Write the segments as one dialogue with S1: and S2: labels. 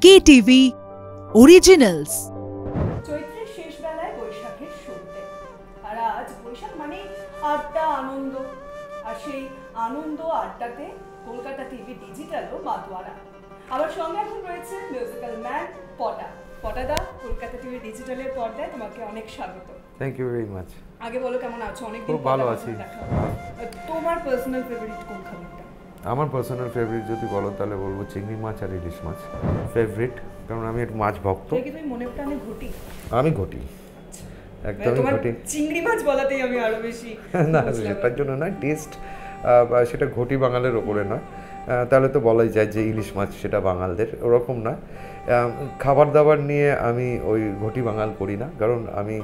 S1: KTV Originals।
S2: চৈত্রের শেষ বেলায় বৈশাখের শুরুতে, আর আজ বৈশাখ মানে আড্ডা, আনন্দ। আর সেই আনন্দ আড্ডাতে কলকাতা টিভি ডিজিটালও মাতোয়ারা। আমার সঙ্গে এখন রয়েছে মিউজিক্যাল ম্যান পটাদা। কলকাতা টিভি ডিজিটালের পর্দায় তোমাকে অনেক স্বাগত।
S3: Thank you very much.
S2: আগে বলো, কেমন আছো? অনেক দিন
S3: খুব ভালো আছি।
S2: তোমার পার্সোনাল ফেভারিট কোন খাবারটা?
S3: আমার পার্সোনাল ফেভারিট যদি বলো তাহলে বলবো চিংড়ি মাছ আর ইলিশ মাছ ফেভারিট, কারণ আমি একটু মাছ ভক্ত।
S2: তুমি মনে প্রাণে ঘটি?
S3: আমি ঘটি, একদমই ঘটি।
S2: চিংড়ি মাছ বলাতেই আমি আরো বেশি
S3: না, সেটার জন্য না, টেস্ট সেটা ঘটি বাঙালের ওপরে নয়, তাহলে তো বলাই যায় যে ইলিশ মাছ সেটা বাঙালদের, ওরকম না। খাবার দাবার নিয়ে আমি ওই ঘটি বাঙাল করি না, কারণ আমি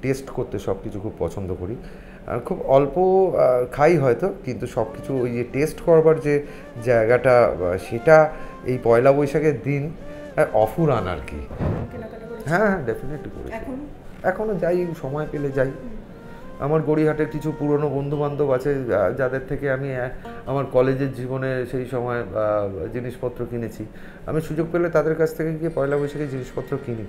S3: টেস্ট করতে সব কিছু খুব পছন্দ করি। খুব অল্প খাই হয়তো, কিন্তু সব কিছু ওই যে টেস্ট করবার যে জায়গাটা, সেটা এই পয়লা বৈশাখের দিন অফুরান আর কি। হ্যাঁ, ডেফিনেটলি করি, এখনও যাই, সময় পেলে যাই। আমার গড়িয়াহাটের কিছু পুরনো বন্ধুবান্ধব আছে যাদের থেকে আমি আমার কলেজের জীবনে সেই সময় জিনিসপত্র কিনেছি। আমি সুযোগ পেলে তাদের কাছ থেকে গিয়ে পয়লা বৈশাখে জিনিসপত্র কিনি,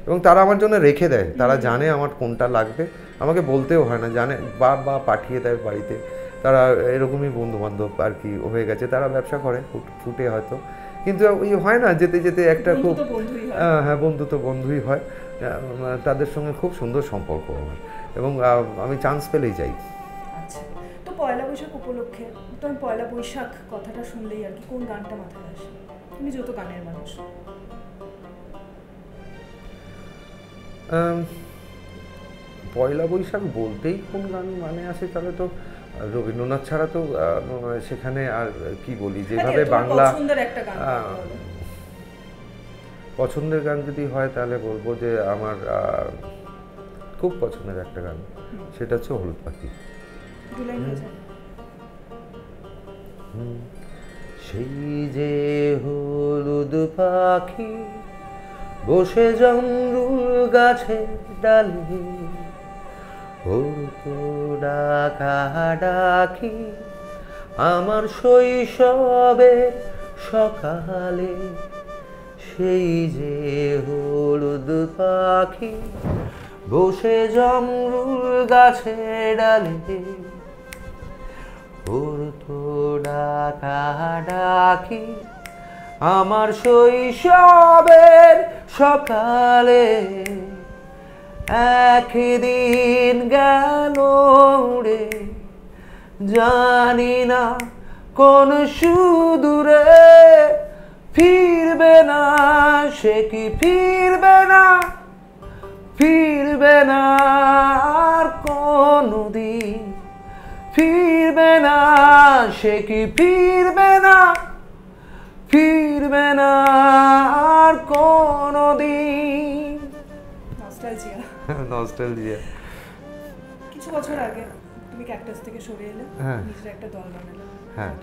S3: এবং তারা আমার জন্য রেখে দেয়। তারা জানে আমার কোনটা লাগবে, আমাকে বলতেও হয় না, জানে বা পাঠিয়ে দেয় বাড়িতে। তারা এরকমই বন্ধুবান্ধব আর কি হয়ে গেছে। তারা ব্যবসা করে ফুটে হয়তো, কিন্তু ওই হয় না, যেতে যেতে একটা খুব, হ্যাঁ, বন্ধু তো বন্ধুই হয়। তাদের সঙ্গে খুব সুন্দর সম্পর্ক আমার, এবং আমি চান্স পেলেই যাই।
S2: আচ্ছা, তো পয়লা বৈশাখ উপলক্ষে তুমি পয়লা বৈশাখ কথাটা শুনলেই আর কি কোন গানটা মাথায় আসে? তুমি যত গানের মানুষ।
S3: পয়লা বৈশাখ বলতেই কোন গান মানে আসে, তাহলে তো রবীন্দ্রনাথ ছাড়া তো সেখানে আর কি বলি, যেভাবে বাংলা পছন্দের গান যদি হয় তাহলে বলবো যে আমার খুব পছন্দের একটা গান, সেটা হচ্ছে হলুদ পাখি। সেই যে হলুদ পাখি বসে জমরুল গাছের ডালে, হতো ডাকা ডাকি আমার শৈশবের সকালে। সেই যে হলুদ পাখি বসে জমরুল গাছের ডালে, হতো ডাকা ডাকি আমার শৈশবের সকালে। একদিন গেল উড়ে, জানি না কোন সুদূরে, ফিরবে না সে কি ফিরবে না, ফিরবে না আর কোনদিন, ফিরবে না সে কি ফিরবে না, ফিরবে না আর কোনদিন। নস্টালজিয়া।
S2: কিছু বছর আগে তুমি ক্যাকটাস থেকে সরে এলে, নিজের একটা দল বানালে।
S3: হ্যাঁ,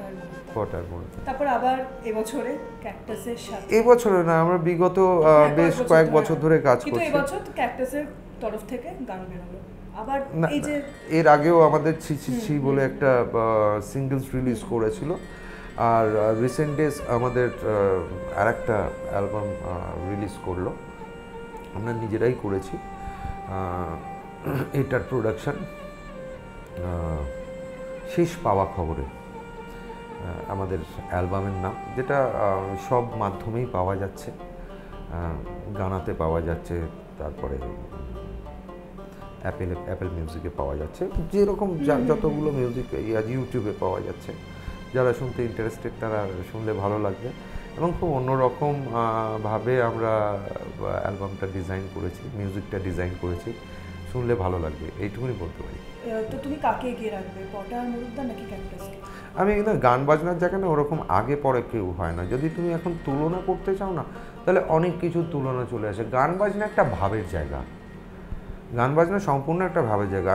S3: পটার মনে।
S2: তারপর আবার এবছরে ক্যাকটাসের সাথে,
S3: এবছরে না, আমরা বিগত বেশ কয়েক বছর ধরে কাজ করছি।
S2: কিন্তু এবছর ক্যাকটাসের তরফ থেকে গান বেরোলো আবার। এই যে
S3: এর আগেও আমাদের ছি বলে একটা সিঙ্গলস রিলিজ করেছিল, আর রিসেন্ট ডেজ আমাদের আর একটা অ্যালবাম রিলিজ করলো, আমরা নিজেরাই করেছি। এটার প্রোডাকশন শেষ পাওয়া খবরে আমাদের অ্যালবামের নাম, যেটা সব মাধ্যমেই পাওয়া যাচ্ছে, গানাতে পাওয়া যাচ্ছে, তারপরে অ্যাপেল মিউজিকে পাওয়া যাচ্ছে, যেরকম যতগুলো মিউজিক ইউটিউবে পাওয়া যাচ্ছে। যারা শুনতে ইন্টারেস্টেড তারা শুনলে ভালো লাগবে, এবং খুব অন্যরকম ভাবে আমরা অ্যালবামটা ডিজাইন করেছি, মিউজিকটা ডিজাইন করেছি, শুনলে ভালো লাগবে, এইটুকুনি বলতে পারি।
S2: তো তুমি কাকে এগিয়ে রাখবে, পটা আর মরুদ্দা নাকি ক্যাকটাসকে?
S3: আমি কিন্তু গান বাজনার জায়গা না ওরকম আগে পরে কেউ হয় না। যদি তুমি এখন তুলনা করতে চাও না, তাহলে অনেক কিছু তুলনা চলে আসে। গান বাজনা একটা ভাবের জায়গা, গান বাজনা সম্পূর্ণ একটা ভাবের জায়গা।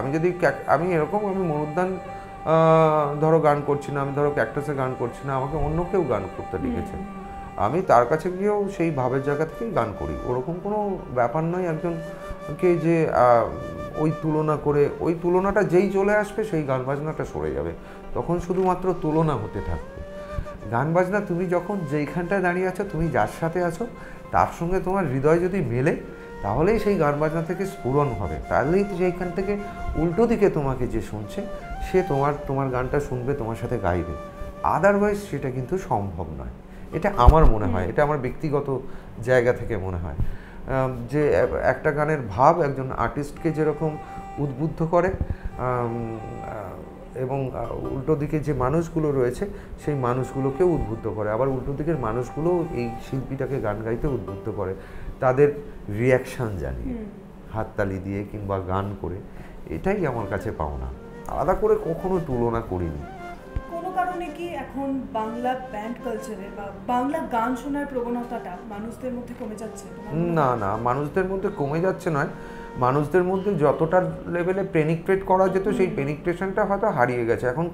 S3: আমি এরকম, আমি মরুদ্দান ধরো গান করছি না, আমি ধরো ক্যাকটাসে গান করছি না, আমাকে অন্য কেউ গান করতে লিখেছে, আমি তার কাছে গিয়েও সেই ভাবের জায়গা থেকেই গান করি। ওরকম কোনো ব্যাপার নয় একজনকে যে ওই তুলনা করে, ওই তুলনাটা যেই চলে আসবে সেই গান বাজনাটা সরে যাবে, তখন শুধুমাত্র তুলনা হতে থাকবে। গান বাজনা তুমি যখন যেইখানটায় দাঁড়িয়ে আছো, তুমি যার সাথে আছো তার সঙ্গে তোমার হৃদয় যদি মেলে, তাহলেই সেই গান বাজনা থেকে স্ফুরণ হবে। তাহলেই সেইখান থেকে উল্টো দিকে তোমাকে যে শুনছে সে তোমার গানটা শুনবে, তোমার সাথে গাইবে। আদারওয়াইজ সেটা কিন্তু সম্ভব নয়। এটা আমার মনে হয়, এটা আমার ব্যক্তিগত জায়গা থেকে মনে হয় যে একটা গানের ভাব একজন আর্টিস্টকে যেরকম উদ্বুদ্ধ করে, এবং উল্টো দিকে যে মানুষগুলো রয়েছে সেই মানুষগুলোকেও উদ্বুদ্ধ করে, আবার উল্টো দিকের মানুষগুলোও এই শিল্পীটাকে গান গাইতে উদ্বুদ্ধ করে তাদের রিয়াকশান জানিয়ে, হাততালি দিয়ে কিংবা গান করে। এটাই আমার কাছে পাওনা, আলাদা করে কখনো তুলনা করিনি।
S2: কোনো কারণে কি এখন বাংলা ব্যান্ড কালচারে বা বাংলা গান শোনার প্রবণতাটা মানুষদের মধ্যে কমে যাচ্ছে?
S3: না না, মানুষদের মধ্যে কমে যাচ্ছে নয়, মানুষদের মধ্যে যতটা লেভেলে পেনিট্রেট করা যেত সেই পেনিট্রেশনটা হয়তো হারিয়ে গেছে। এখন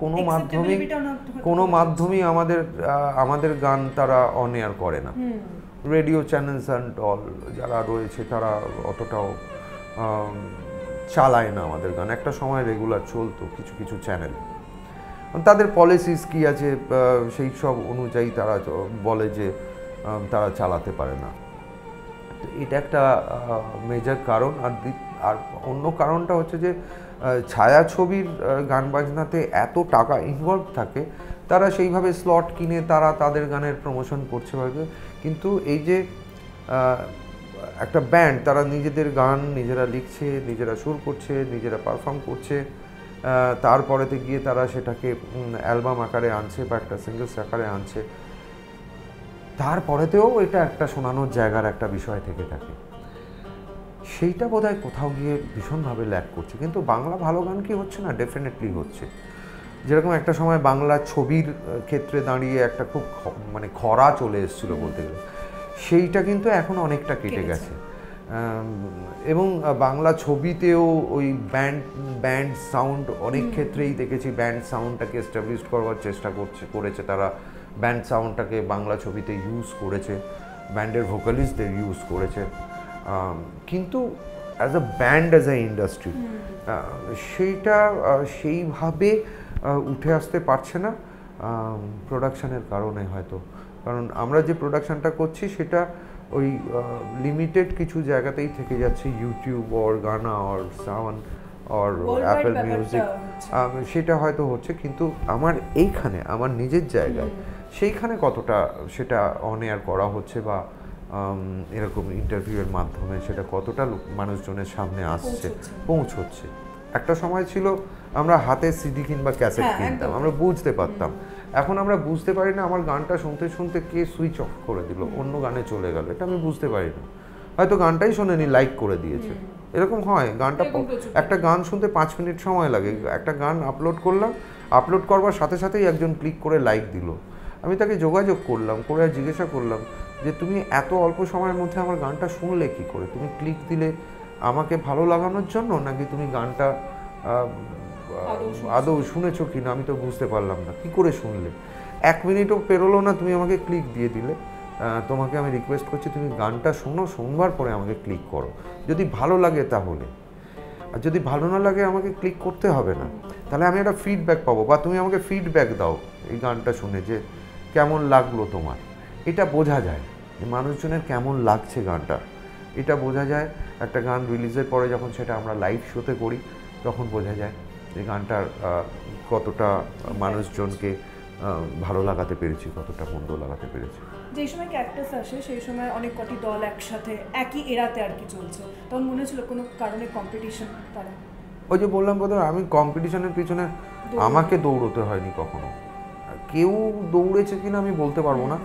S3: কোনো মাধ্যমই আমাদের গান তারা অন এয়ার করে না। রেডিও চ্যানেলস অ্যান্ড অল যারা রয়েছে তারা অতটাও চালায় না আমাদের গান। একটা সময় রেগুলার চলতো কিছু কিছু চ্যানেল, তাদের পলিসিস কি আছে সেই সব অনুযায়ী তারা বলে যে তারা চালাতে পারে না। এটা একটা মেজর কারণ। আর অন্য কারণটা হচ্ছে যে ছায়াছবির গান বাজনাতে এত টাকা ইনভলভ থাকে, তারা সেইভাবে স্লট কিনে তারা তাদের গানের প্রমোশন করছে। কিন্তু এই যে একটা ব্যান্ড তারা নিজেদের গান নিজেরা লিখছে, নিজেরা সুর করছে, নিজেরা পারফর্ম করছে, তারপরেতে গিয়ে তারা সেটাকে অ্যালবাম আকারে আনছে বা একটা সিঙ্গলস আকারে আনছে, তারপরেতেও এটা একটা শোনানোর জায়গার একটা বিষয় থেকে থাকে। সেইটা বোধহয় কোথাও গিয়ে ভীষণভাবে ল্যাক করছে। কিন্তু বাংলা ভালো গান কি হচ্ছে না? ডেফিনেটলি হচ্ছে। যেরকম একটা সময় বাংলা ছবির ক্ষেত্রে দাঁড়িয়ে একটা খুব মানে খরা চলে এসেছিল বলতে গেলে, সেইটা কিন্তু এখন অনেকটা কেটে গেছে। এবং বাংলা ছবিতেও ওই ব্যান্ড সাউন্ড অনেক ক্ষেত্রেই দেখেছি, ব্যান্ড সাউন্ডটাকে এস্টাবলিশ করবার চেষ্টা করেছে তারা, ব্যান্ড সাউন্ডটাকে বাংলা ছবিতে ইউজ করেছে, ব্যান্ডের ভোকালিস্টদের ইউজ করেছে। কিন্তু as a band, as a industry সেইটা সেইভাবে উঠে আসতে পারছে না প্রোডাকশানের কারণে হয়তো। কারণ আমরা যে প্রোডাকশানটা করছি সেটা ওই লিমিটেড কিছু জায়গাতেই থেকে যাচ্ছে, YouTube or Gaana or sound or Apple music, সেটা হয়তো হচ্ছে। কিন্তু আমার এইখানে আমার নিজের জায়গায় সেইখানে কতটা সেটা অন এয়ার করা হচ্ছে বা এরকম ইন্টারভিউয়ের মাধ্যমে সেটা কতটা মানুষজনের সামনে আসছে, পৌঁছচ্ছে। একটা সময় ছিল আমরা হাতে সিডি কিংবা ক্যাসেট কিনতাম, আমরা বুঝতে পারতাম। এখন আমরা বুঝতে পারি না, আমার গানটা শুনতে শুনতে কে সুইচ অফ করে দিল, অন্য গানে চলে গেল, এটা আমি বুঝতে পারি না। হয়তো গানটাই শোনেনি, লাইক করে দিয়েছে, এরকম হয়। একটা গান শুনতে 5 মিনিট সময় লাগে। একটা গান আপলোড করলাম, আপলোড করবার সাথে সাথেই একজন ক্লিক করে লাইক দিল। আমি তাকে যোগাযোগ করলাম, করে জিজ্ঞাসা করলাম যে তুমি এত অল্প সময়ের মধ্যে আমার গানটা শুনলে কি করে? তুমি ক্লিক দিলে আমাকে ভালো লাগানোর জন্য, নাকি তুমি গানটা আদৌ শুনেছো কি না আমি তো বুঝতে পারলাম না, কি করে শুনলে? 1 মিনিটও পেরোলো না, তুমি আমাকে ক্লিক দিয়ে দিলে। তোমাকে আমি রিকোয়েস্ট করছি তুমি গানটা শোনো, শুনবার পরে আমাকে ক্লিক করো, যদি ভালো লাগে তাহলে। আর যদি ভালো না লাগে আমাকে ক্লিক করতে হবে না, তাহলে আমি একটা ফিডব্যাক পাবো, বা তুমি আমাকে ফিডব্যাক দাও এই গানটা শুনে যে কেমন লাগলো তোমার। এটা বোঝা যায় যে মানুষজনের কেমন লাগছে গানটা, এটা বোঝা যায়। একটা গান রিলিজের পরে যখন সেটা আমরা লাইভ শোতে করি তখন বোঝা যায় যে গানটার কতটা মানুষজনকে ভালো লাগাতে পেরেছি, কতটা মন্দ লাগাতে পেরেছি।
S2: যেই সময় ক্যাকটাস আসে সেই সময় অনেক কটি দল একসাথে একই এরাতে আর কি চলছে, তখন মনে হচ্ছিল কোনো কারণে কম্পিটিশন তারা?
S3: ওই যে বললাম প্রথমে, আমি কম্পিটিশনের পিছনে আমাকে দৌড়তে হয়নি কখনো। কেউ দৌড়েছে কিনা আমি বলতে পারবো না,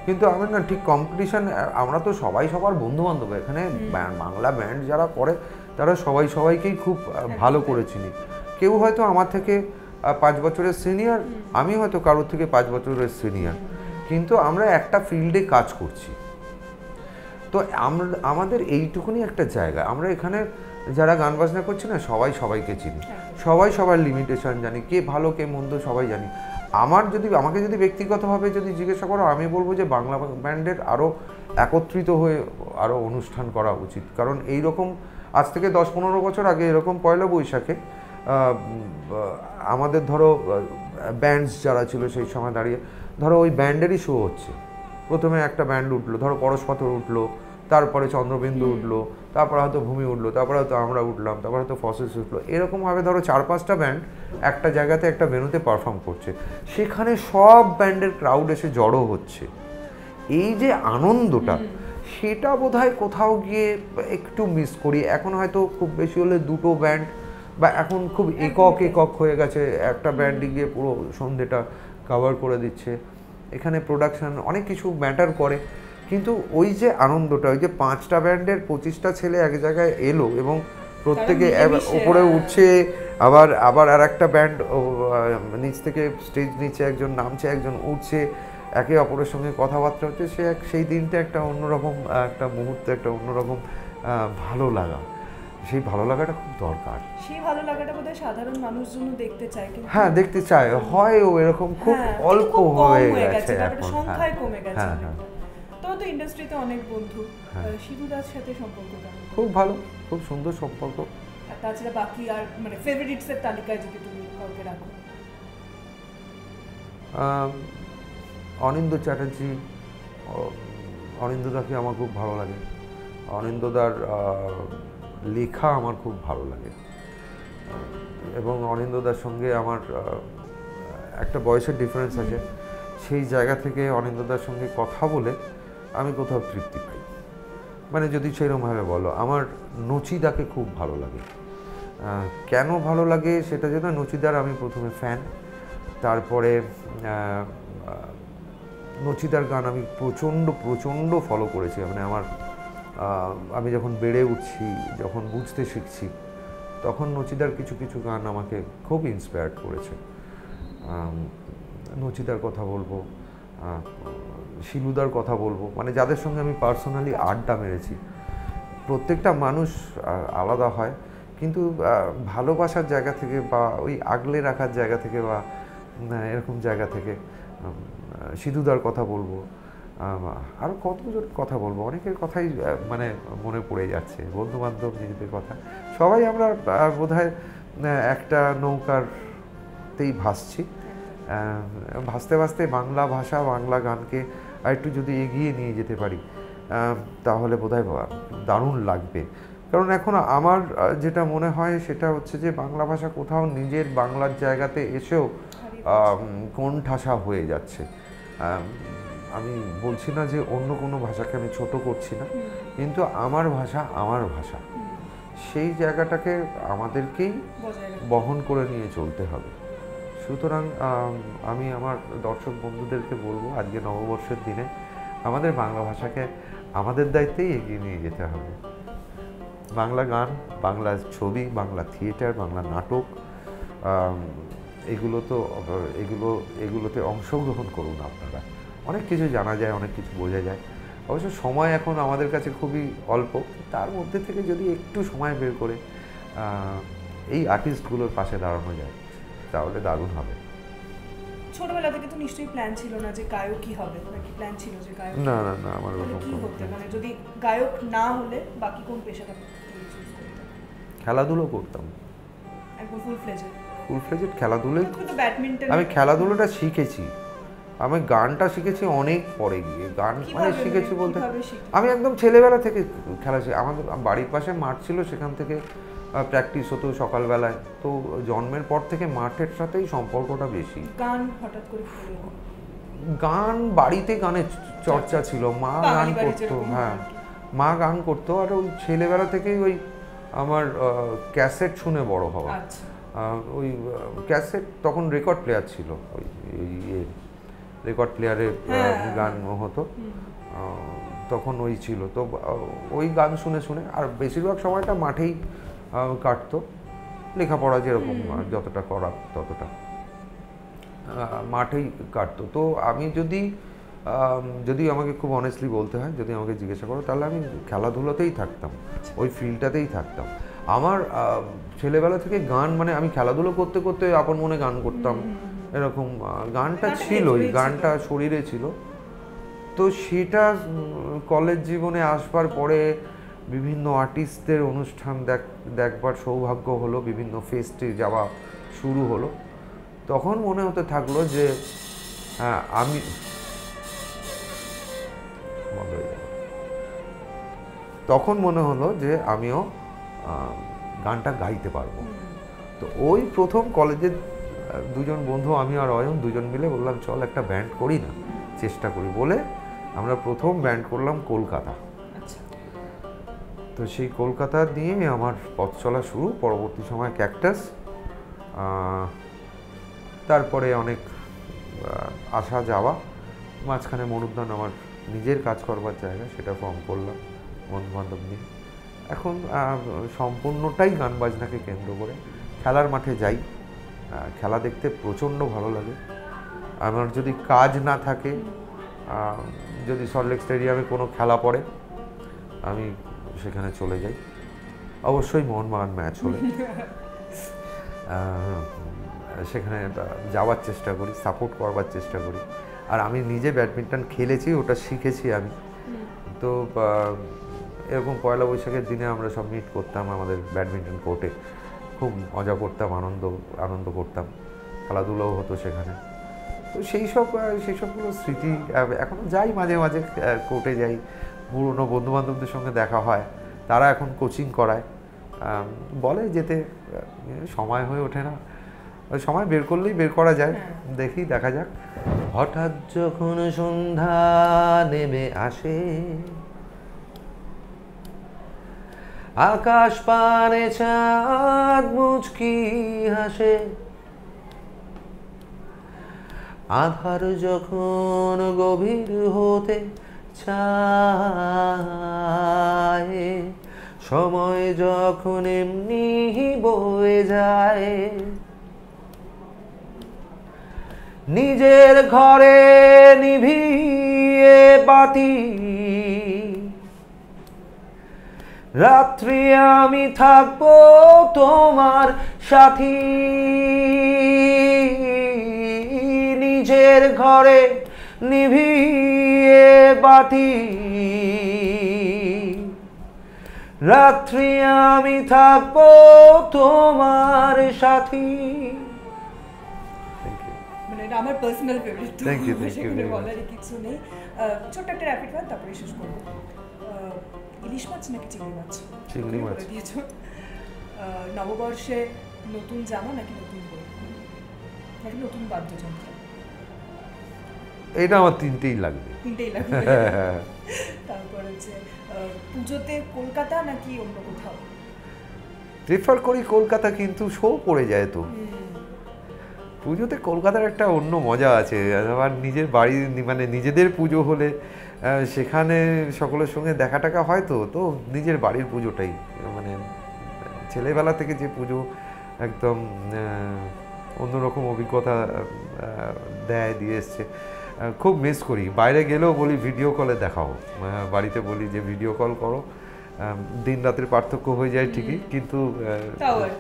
S3: কিন্তু আমি না ঠিক কম্পিটিশন, আমরা তো সবাই সবার বন্ধু বান্ধব এখানে। বাংলা ব্যান্ড যারা করে তারা সবাই সবাইকেই খুব ভালো করে চিনি। কেউ হয়তো আমার থেকে 5 বছরের সিনিয়র, আমি হয়তো কারোর থেকে 5 বছরের সিনিয়র, কিন্তু আমরা একটা ফিল্ডে কাজ করছি। তো আমাদের এইটুকুনি একটা জায়গা, আমরা এখানে যারা গান বাজনা করছি না সবাই সবাইকে চিনি, সবাই সবার লিমিটেশন জানি, কে ভালো কে মন্দ সবাই জানি। আমাকে যদি ব্যক্তিগতভাবে যদি জিজ্ঞাসা করো, আমি বলবো যে বাংলা ব্যান্ডের আরও একত্রিত হয়ে আরও অনুষ্ঠান করা উচিত। কারণ এই রকম আজ থেকে 10-15 বছর আগে এরকম পয়লা বৈশাখে আমাদের ধরো ব্যান্ডস যারা ছিল সেই সময় দাঁড়িয়ে ধরো ওই ব্যান্ডেরই শো হচ্ছে, প্রথমে একটা ব্যান্ড উঠলো, ধরো পরশপাথর উঠলো, তারপরে চন্দ্রবিন্দু উঠলো, তারপরে হয়তো ভূমি উঠলো, তারপরে হয়তো আমরা উঠলাম, তারপরে হয়তো ফসিলস উঠলো, এরকমভাবে ধরো 4-5টা ব্যান্ড একটা জায়গাতে একটা ভেন্যুতে পারফর্ম করছে, সেখানে সব ব্যান্ডের ক্রাউড এসে জড়ো হচ্ছে। এই যে আনন্দটা, সেটা বোধহয় কোথাও গিয়ে একটু মিস করি। এখন হয়তো খুব বেশি হলে 2টো ব্যান্ড, বা এখন খুব একক হয়ে গেছে, একটা ব্যান্ডই গিয়ে পুরো সন্ধ্যেটা কভার করে দিচ্ছে। এখানে প্রোডাকশন অনেক কিছু ম্যাটার করে, কিন্তু ওই যে আনন্দটা, ওই যে 5টা ব্যান্ডের 25টা ছেলে এক জায়গায় এলো এবং প্রত্যেকে ওপরে উঠছে, আবার আর একটা ব্যান্ড নিচ থেকে স্টেজ নিচে একজন নামছে, একজন উঠছে, একে অপরের সঙ্গে কথাবার্তা হচ্ছে, সেই দিনটা একটা অন্যরকম একটা মুহূর্তে, একটা অন্যরকম ভালো লাগা। সেই ভালো লাগাটা খুব দরকার।
S2: সেই ভালো লাগাটা বোধহয় সাধারণ মানুষজন দেখতে চায়, কিন্তু
S3: হ্যাঁ দেখতে চায়, হয়ও এরকম খুব অল্প হয়ে গেছে এখন,
S2: সংখ্যায় কমে গেছে।
S3: হ্যাঁ হ্যাঁ।
S2: তো ইন্ডাস্ট্রিতে অনেক বন্ধু, সিধুদার সাথে সম্পর্ক কেমন?
S3: খুব ভালো, খুব সুন্দর সম্পর্ক।
S2: আর তাছাড়া বাকি আর মানে ফেভারিটস এর তালিকায় যদি তুমি কাউকে রাখো?
S3: অনিন্দ্য চ্যাটার্জি, অনিন্দ্যদাকে আমার খুব ভালো লাগে, অনিন্দ্যদার লেখা আমার খুব ভালো লাগে, এবং অনিন্দ্যদার সঙ্গে আমার একটা বয়সের ডিফারেন্স আছে, সেই জায়গা থেকে অনিন্দ্যদার সঙ্গে কথা বলে আমি কোথাও তৃপ্তি পাই। মানে যদি সেরকমভাবে বলো, আমার নচিদাকে খুব ভালো লাগে। কেন ভালো লাগে সেটা যেন, নচিদার আমি প্রথমে ফ্যান, তারপরে নচিদার গান আমি প্রচণ্ড ফলো করেছি। মানে আমি যখন বেড়ে উঠছি, যখন বুঝতে শিখছি, তখন নচিদার কিছু গান আমাকে খুব ইন্সপায়ার্ড করেছে। নচিদার কথা বলবো, শিলুদার কথা বলবো, মানে যাদের সঙ্গে আমি পার্সোনালি আড্ডা মেরেছি। প্রত্যেকটা মানুষ আলাদা হয়, কিন্তু ভালোবাসার জায়গা থেকে বা ওই আগলে রাখার জায়গা থেকে বা এরকম জায়গা থেকে সিধুদার কথা বলবো, আরও কতজন কথা বলবো, অনেকের কথাই মানে মনে পড়ে যাচ্ছে, বন্ধুবান্ধব, নিজেদের কথা। সবাই আমরা বোধহয় একটা নৌকারতেই ভাসছি, ভাসতে ভাসতে বাংলা ভাষা, বাংলা গানকে আরেকটু যদি এগিয়ে নিয়ে যেতে পারি, তাহলে বোধহয় দারুণ লাগবে। কারণ এখন আমার যেটা মনে হয় সেটা হচ্ছে যে বাংলা ভাষা কোথাও নিজের বাংলার জায়গাতে এসেও কোণঠাসা হয়ে যাচ্ছে। আমি বলছি না যে অন্য কোনো ভাষাকে আমি ছোট করছি না, কিন্তু আমার ভাষা সেই জায়গাটাকে আমাদেরকেই বহন করে নিয়ে চলতে হবে। সুতরাং আমি আমার দর্শক বন্ধুদেরকে বলবো, আজকে নববর্ষের দিনে আমাদের বাংলা ভাষাকে আমাদের দায়িত্বেই এগিয়ে নিয়ে যেতে হবে। বাংলা গান, বাংলা ছবি, বাংলা থিয়েটার, বাংলা নাটক, এগুলোতে অংশগ্রহণ করুন আপনারা। অনেক কিছু জানা যায়, অনেক কিছু বোঝা যায়। অবশ্য সময় এখন আমাদের কাছে খুবই অল্প, তার মধ্যে থেকে যদি একটু সময় বের করে এই আর্টিস্টগুলোর পাশে দাঁড়ানো যায়, তাহলে দারুণ হবে।
S2: ছোটবেলা থেকে তো নিশ্চয়ই প্ল্যান ছিল না যে গায়কই হবে, নাকি প্ল্যান ছিল যে গায়ক?
S3: না, আমার ওরকম
S2: কি হতে, মানে যদি গায়ক না হলে বাকি কোন পেশাটা চুজ করতে?
S3: খেলাধুলো করতাম,
S2: একদম ফুল ফ্লেজেড
S3: খেলাধুলোই।
S2: ব্যাডমিন্টন, আমি
S3: খেলাধুলোটা শিখেছি, আমি গানটা শিখেছি অনেক পরে গিয়ে। গান মানে শিখেছি বলতে, আমি একদম ছেলেবেলা থেকে খেলা শিখি। আমাদের বাড়ির পাশে মাঠ ছিল, সেখান থেকে প্র্যাকটিস হতো সকালবেলায়। তো জন্মের পর থেকে মাঠের সাথেই সম্পর্কটা বেশি।
S2: গান হঠাৎ করে
S3: গান বাড়িতে গানের চর্চা ছিল, মা গান করতো। হ্যাঁ, মা গান করতো, আর ওই ছেলেবেলা থেকেই ওই আমার ক্যাসেট শুনে বড় হওয়া। ওই ক্যাসেট, তখন রেকর্ড প্লেয়ার ছিল, ওই রেকর্ড প্লেয়ারে গান হতো, তখন ওই ছিল। তো ওই গান শুনে আর বেশিরভাগ সময়টা মাঠেই কাটতো, লেখাপড়া যেরকম যতটা করা ততটা মাঠেই কাটতো। তো আমি যদি আমাকে খুব অনেস্টলি বলতে হয়, যদি আমাকে জিজ্ঞাসা করো, তাহলে আমি খেলাধুলাতেই থাকতাম, ওই ফিল্ডটাতেই থাকতাম। আমার ছেলেবেলা থেকে গান, মানে আমি খেলাধুলো করতে করতে আপন মনে গান করতাম, এরকম গানটা ছিলই, গানটা শরীরে ছিল। তো সেটা কলেজ জীবনে আসবার পরে বিভিন্ন আর্টিস্টদের অনুষ্ঠান দেখবার সৌভাগ্য হলো, বিভিন্ন ফেস্টে যাওয়া শুরু হলো। তখন মনে হতে থাকলো যে আমি বন্ধ হয়ে গেল। তখন মনে হলো যে আমিও গানটা গাইতে পারবো। তো ওই প্রথম কলেজের দুজন বন্ধু, আমি আর অয়ন, দুজন মিলে বললাম চল একটা ব্যান্ড করি না, চেষ্টা করি বলে আমরা প্রথম ব্যান্ড করলাম কলকাতা। তো সেই কলকাতা দিয়ে আমার পথ চলা শুরু, পরবর্তী সময় ক্যাকটাস, তারপরে অনেক আসা যাওয়া, মাঝখানে মনুদ্যান আমার নিজের কাজ করবার জায়গা, সেটা ফর্ম করলাম বন্ধু বান্ধব নিয়ে। এখন সম্পূর্ণটাই গান বাজনাকে কেন্দ্র করে। খেলার মাঠে যাই, খেলা দেখতে প্রচণ্ড ভালো লাগে। আমার যদি কাজ না থাকে, যদি সল্টলেক স্টেডিয়ামে কোনো খেলা পড়ে, আমি সেখানে চলে যাই। অবশ্যই মোহনবাগান ম্যাচ হলে সেখানে যাওয়ার চেষ্টা করি, সাপোর্ট করবার চেষ্টা করি। আর আমি নিজে ব্যাডমিন্টন খেলেছি, ওটা শিখেছি আমি। তো এরকম পয়লা বৈশাখের দিনে আমরা সব মিট করতাম আমাদের ব্যাডমিন্টন কোর্টে, খুব মজা করতাম, আনন্দ করতাম, খেলাধুলাও হতো সেখানে। তো সেই সবগুলো স্মৃতি এখনও যাই, মাঝে মাঝে কোর্টে যাই, পুরনো বন্ধুবান্ধবদের সঙ্গে দেখা হয়, তারা এখন কোচিং করায়, বলে যেতে, সময় হয়ে ওঠে না। সময় বের করলেই বের করা যায়, দেখি দেখা যাক। হঠাৎ যখন সন্ধ্যা নেমে আসে, আকাশ পানে চাঁদ মুচকি হাসে, আধার যখন গভীর হতে চায়, সময় যখন এমনি বয়ে যায়, নিজের ঘরে নিভিয়ে বাতি, রাত্রি আমি থাকবো তোমার সাথী, নিজের ঘরে নিভিয়ে বাতি, রাত্রি আমি থাকবো তোমার সাথী।
S2: মানে আমার পার্সোনাল ফেভারিট,
S3: থ্যাংক ইউ
S2: সেখানে বলারই কিছু নেই। ছোট্ট একটা র্যাপিড ফায়ার, তারপরে শেষ করবো। ইলিশ মাছ নাকি চিংড়ি মাছ?
S3: চিংড়ি মাছ
S2: দিয়েছো। নববর্ষে নতুন জামা নাকি নতুন বই নাকি নতুন বাদ্যযন্ত্র?
S3: এটা আমার তিনটেই লাগবে।
S2: তারপর হচ্ছে পুজোতে কলকাতা নাকি অন্য কোথাও?
S3: প্রেফার করি কলকাতা, কিন্তু শো পড়ে যায় তো। পুজোতে কলকাতার একটা অন্য মজা আছে। আবার নিজের বাড়ি, মানে নিজেদের পুজো হলে সেখানে সকলের সঙ্গে দেখা টাকা হয়, তো নিজের বাড়ির পুজোটাই, মানে ছেলেবেলা থেকে যে পুজো একদম অন্যরকম অভিজ্ঞতা দিয়ে এসছে, খুব মিস করি। বাইরে গেলেও বলি ভিডিও কলে দেখাও, বাড়িতে বলি যে ভিডিও কল করো। দিন রাতের পার্থক্য হয়ে যায় ঠিকই, কিন্তু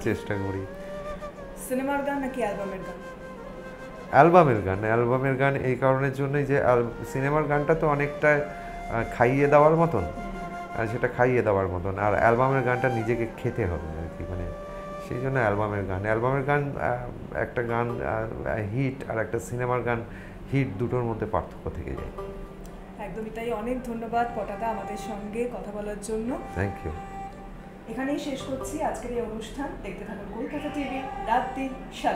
S3: চেষ্টা করি।
S2: সিনেমার গান নাকি অ্যালবামের গান?
S3: অ্যালবামের গান এই কারণের জন্যই যে সিনেমার গানটা তো অনেকটা খাইয়ে দেওয়ার মতন, সেটা খাইয়ে দেওয়ার মতন, আর অ্যালবামের গানটা নিজেকে খেতে হবে আর কি, মানে সেই জন্য অ্যালবামের গান একটা গান হিট আর একটা সিনেমার গান হিট, দুটোর মধ্যে পার্থক্য থেকে যায়।
S2: একদমই তাই। অনেক ধন্যবাদ পটাদা আমাদের সঙ্গে কথা বলার জন্য।
S3: Thank you.
S2: এখানেই শেষ করছি আজকের এই অনুষ্ঠান। দেখতে থাকুন কলকাতা টিভি, রাত 3।